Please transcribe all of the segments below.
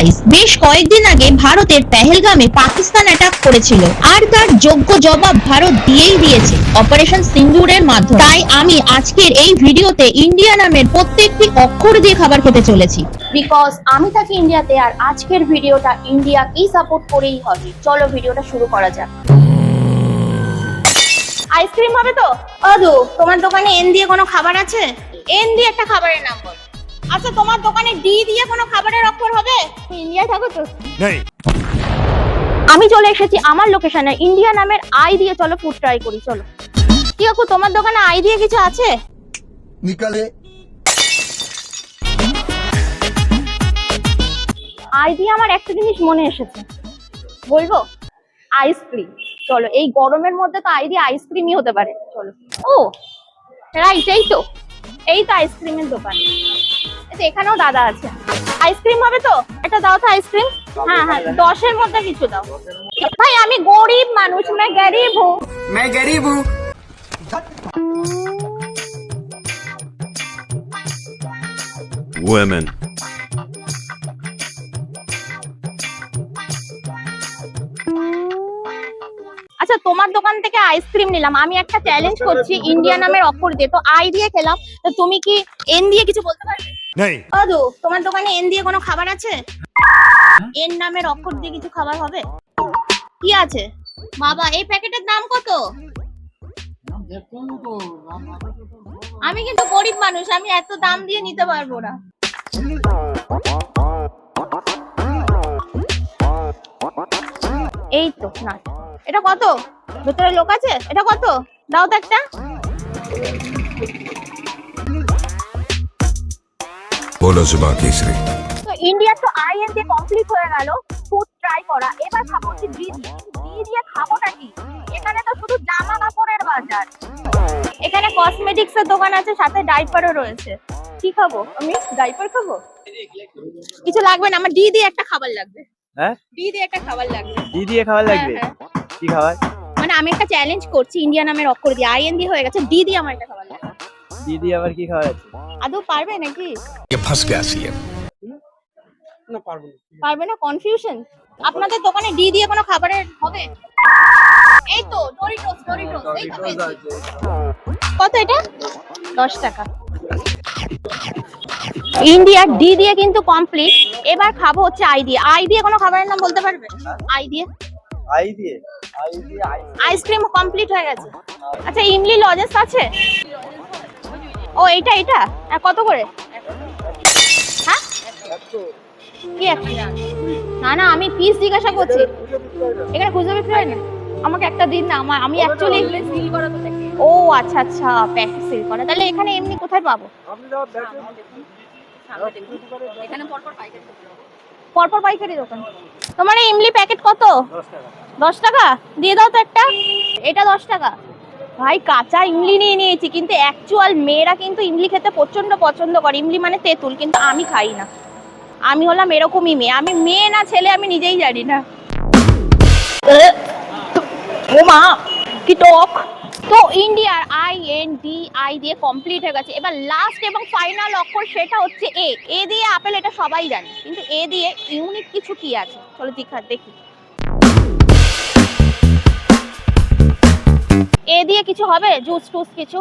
Guys, বেশ কয়েকদিন আগে ভারতের পেহেলগামে পাকিস্তান অ্যাটাক করেছিল আর তার যোগ্য জবাব ভারত দিয়েই দিয়েছে অপারেশন সিন্দুরের মাধ্যমে। তাই আমি আজকের এই ভিডিওতে ইন্ডিয়া নামের প্রত্যেকটি অক্ষর দিয়ে খাবার খেতে চলেছি, বিকজ আমি থাকি ইন্ডিয়াতে আর আজকের ভিডিওটা ইন্ডিয়াকেই সাপোর্ট করেই হবে। চলো ভিডিওটা শুরু করা যাক। আইসক্রিম হবে তো? অদু, তোমার দোকানে এন দিয়ে কোনো খাবার আছে? এন দিয়ে একটা খাবারের নাম বল। আচ্ছা, তোমার দোকানে ডি দিয়ে কোনো খাবারের অক্ষর হবে? ইন্ডিয়ায় থাকো তো? আমি চলে এসেছি আমার লোকেশনে। ইন্ডিয়া নামের আই দিয়ে চলো ফুড ট্রাই করি। চলো। কি কাকু, তোমার দোকানে আই দিয়ে কিছু আছে? निकले আই দিয়ে আমার একটা জিনিস মনে এসেছে, বলবো? আইসক্রিম। চলো, এই গরমের মধ্যে তো আই দিয়ে আইসক্রিমই হতে পারে। চলো। ও রাইট, এই তো আইসক্রিমের দোকান। এখানেও দাদা আছে। আইসক্রিম হবে তো? একটা দাও তো আইসক্রিম। হ্যাঁ হ্যাঁ, 10-এর মধ্যে কিছু দাও। ভাই, আমি গরিব মানুষ, मैं गरीब हूँ। Women. আচ্ছা, তোমার দোকান থেকে আইসক্রিম নিলাম, আমি একটা চ্যালেঞ্জ করছি ইন্ডিয়া নামের অক্ষর দিয়ে। তো আই দিয়ে খেলাম, তো তুমি কি এন দিয়ে কিছু বলতে পারবে? नहीं. অদু, তোমার দোকানে এন দিয়ে কোনো খাবার আছে? এন নামের অক্ষর দিয়ে কিছু খাবার হবে? কি আছে বাবা? এই প্যাকেটের দাম কত? আমি কিন্তু গরিব মানুষ, আমি এত দাম দিয়ে নিতে পারবো না। এই তো না, এটা কত? ভেতরে লোক আছে? এটা কত? দাও তো একটা। बोलो सुबह केसरी তো ইন্ডিয়া তো আইএন দিয়ে কমপ্লিট হয়ে গেল ফুড ট্রাই করা। এবার খাবো হচ্ছে ডি দিয়ে। ডি দিয়ে খাবোটা কি? এখানে তো শুধু জামা কাপড়ের বাজার। এখানে কসমেটিক্স এর দোকান আছে, সাথে ডাইপারও রয়েছে। কি খাবো আমি? ডাইপার খাবো? কিছু লাগবে না, আমার ডি দিয়ে একটা খাবার লাগবে। হ্যাঁ, ডি দিয়ে একটা খাবার লাগবে। দি দিয়ে খাবার লাগবে। হ্যাঁ, কি খাবার? মানে আমি একটা চ্যালেঞ্জ করছি ইন্ডিয়া নামের অক্ষর দিয়ে। আইএন দিয়ে হয়ে গেছে, ডি দিয়ে আমার একটা খাবার লাগবে। দি দিয়ে আবার কি খাবার আছে? আদৌ পারবে নাকি? ये फंस गया सीएम পারবে না? কনফিউশন। আপনাদের দোকানে ডি দিয়ে কোনো খাবারের হবে? এই তো ডরিটোস, এই তো পেয়েছি। কত এটা? 10 টাকা। ইন্ডিয়া ডি দিয়ে কিন্তু কমপ্লিট। এবার খাবো হচ্ছে আই দিয়ে। আই দিয়ে কোনো খাবারের নাম বলতে পারবে? আই দিয়ে আই দিয়ে আইসক্রিম কমপ্লিট হয়ে গেছে। আচ্ছা, ইমলি লজেন্স আছে? ও এটা কত করে? হ্যাঁ, কি একটা? না, আমি পিস জিজ্ঞাসা করছি। এখানে খুচরো বিক্রি হয় না? আমাকে একটা দিন না, আমি অ্যাকচুয়ালি সিল করা তো দেখি। ও আচ্ছা, প্যাকেট সিল করা। তাহলে এখানে এমনি কোথায় পাবো? এখানে পরপর পাইকারি দোকান। তোমার এই ইমলি প্যাকেট কত? 10 টাকা। দিয়ে দাও তো একটা। এটা 10 টাকা। ভাই, কাঁচা ইমলি নিয়ে নিয়েছি, কিন্তু অ্যাকচুয়াল মেয়েরা কিন্তু ইমলি খেতে প্রচন্ড পছন্দ করে। ইমলি মানে তেঁতুল, কিন্তু আমি খাই না। আমি হলাম এরকমই মেয়ে। আমি মেয়ে না ছেলে আমি নিজেই জানি না। ও মা, কি টক! তো ইন্ডিয়ার আই দিয়ে কমপ্লিট হয়ে গেছে। এবার লাস্ট এবং ফাইনাল অক্ষর, সেটা হচ্ছে এ দিয়ে আপেল। এটা সবাই জানে, কিন্তু এ দিয়ে ইউনিক কিছু কি আছে? চলো দেখি। এ দিয়ে কিছু হবে? জুস টুস কিছু?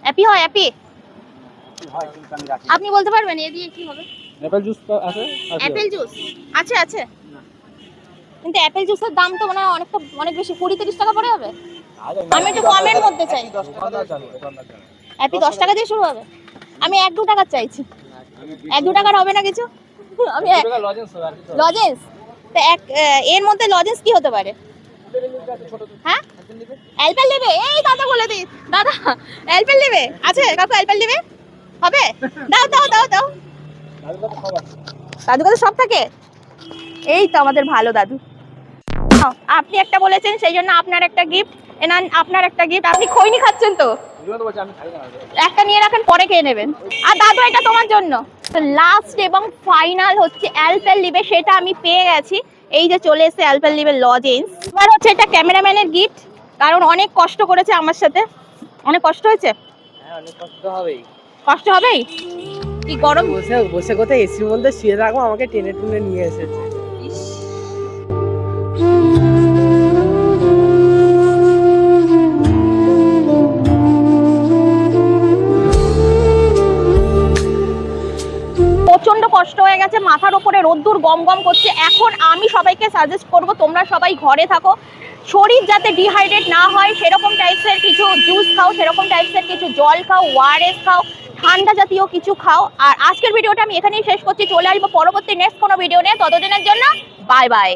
অ্যাপি হয়? আপনি বলতে পারবেন এ দিয়ে কি হবে? অ্যাপেল জুস আছে? অ্যাপেল জুস আছে। কিন্তু অ্যাপেল জুসের দাম তো মনে হয় অনেক বেশি, 20-30 টাকা পড়ে যাবে। আমি একটু কমের মধ্যে চাই। অ্যাপি 10 টাকা দিয়ে শুরু হবে? আমি 1-2 টাকা চাইছি। 1-2 টাকার হবে না কিছু? আমি লজেন্স তো এর মধ্যে লজেন্স কি হতে পারে? হ্যাঁ, অ্যালপেল নেবে? এই দাদা বলে দিই, দাদা অ্যালপেল নেবে? আছে কাকু, অ্যালপেল নেবে? হবে? দাও। দাদু কাছে সব থাকে। এই তো আমাদের ভালো দাদু। আপনি একটা বলেছেন, সেই জন্য আপনার একটা গিফট। আপনার একটা গিফট। আপনি খৈনি খাচ্ছেন তো? একটা নিয়ে রাখেন, পরে খেয়ে নেবেন। আর দাদু, এটা তোমার জন্য। তো লাস্ট এবং ফাইনাল হচ্ছে অ্যালপেল লিবে। সেটা আমি পেয়ে গেছি। এই যে চলে এসেছে অ্যালপেল লিবের লজেন্স। এবার হচ্ছে এটা ক্যামেরাম্যানের গিফট, কারণ অনেক কষ্ট করেছে আমার সাথে। অনেক কষ্ট হয়েছে। হ্যাঁ, অনেক কষ্ট হবেই। কষ্ট হবেই। কি গরম। বসে বসে কোথায় এসির মধ্যে শুয়ে থাকবো, আমাকে টেনে টুনে নিয়ে এসেছে। প্রচন্ড কষ্ট হয়ে গেছে, মাথার উপরে রোদ্দুর গম গম করছে। এখন আমি সবাইকে সাজেস্ট করব তোমরা সবাই ঘরে থাকো, শরীর যাতে ডিহাইড্রেট না হয় সেরকম টাইপসের কিছু জুস খাও, সেরকম টাইপসের কিছু জল খাও, ওআরএস খাও, ঠান্ডা জাতীয় কিছু খাও। আর আজকের ভিডিওটা আমি এখানেই শেষ করছি, চলে আসবো পরবর্তী নেক্সট কোনো ভিডিও নিয়ে। ততদিনের জন্য বাই বাই।